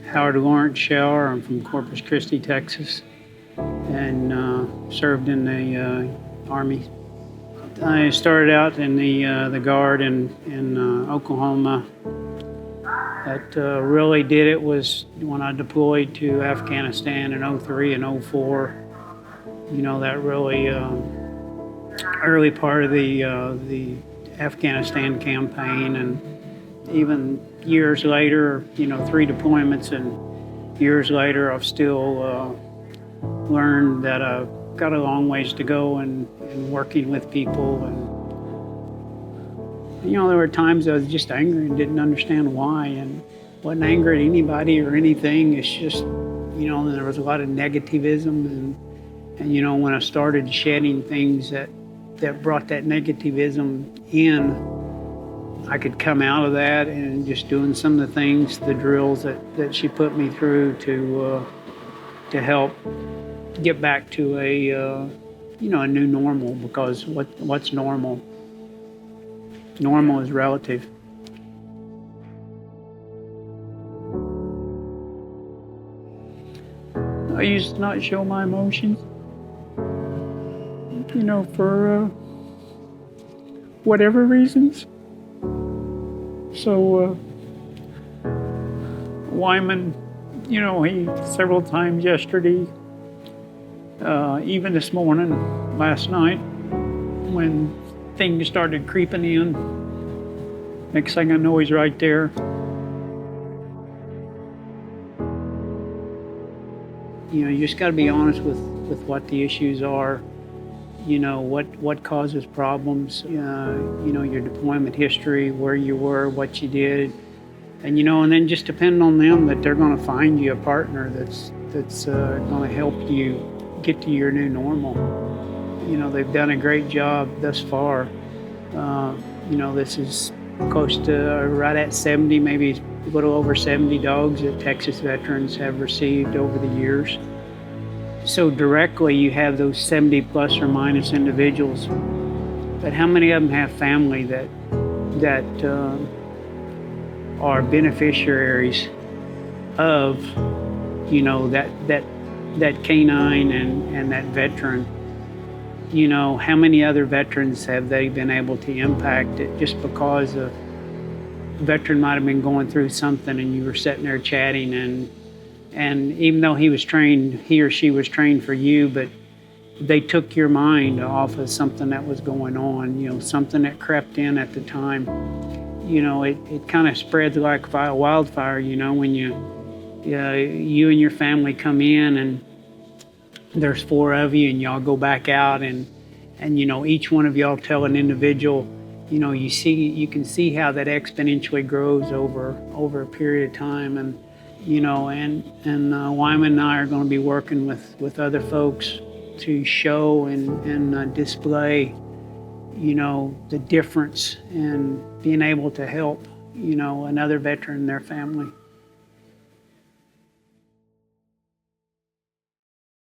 Howard Lawrence Shell. I'm from Corpus Christi, Texas, and served in the Army. I started out in the Guard in Oklahoma. That really did it was when I deployed to Afghanistan in '03 and '04. You know, that really early part of the Afghanistan campaign, and even years later, you know, 3 deployments, and years later, I've still learned that I've got a long ways to go in working with people. And, you know, there were times I was just angry and didn't understand why, and wasn't angry at anybody or anything. It's just, you know, there was a lot of negativism, and you know, when I started shedding things that brought that negativism in, I could come out of that and just doing some of the things, the drills that she put me through to help get back to a you know, a new normal, because what's normal? Normal is relative. I used to not show my emotions, you know, for whatever reasons. So Wyman, you know, he several times yesterday, even this morning, last night, when things started creeping in, next thing I know, he's right there. You know, you just got to be honest with what the issues are. You know, what causes problems, you know, your deployment history, where you were, what you did. And, you know, and then just depend on them that they're going to find you a partner that's going to help you get to your new normal. You know, they've done a great job thus far. You know, this is close to right at 70, maybe a little over 70 dogs that Texas veterans have received over the years. So directly you have those 70 plus or minus individuals, but how many of them have family that are beneficiaries of, you know, that canine and that veteran? You know, how many other veterans have they been able to impact it just because a veteran might have been going through something and you were sitting there chatting, and even though he or she was trained for you, but they took your mind off of something that was going on, you know, something that crept in at the time. You know, it kind of spreads like wildfire, you know, when you and your family come in and there's 4 of you and y'all go back out, and you know, each one of y'all tell an individual, you know, you can see how that exponentially grows over a period of time. And you know, and Wyman and I are going to be working with other folks to show and display, you know, the difference in being able to help, you know, another veteran and their family.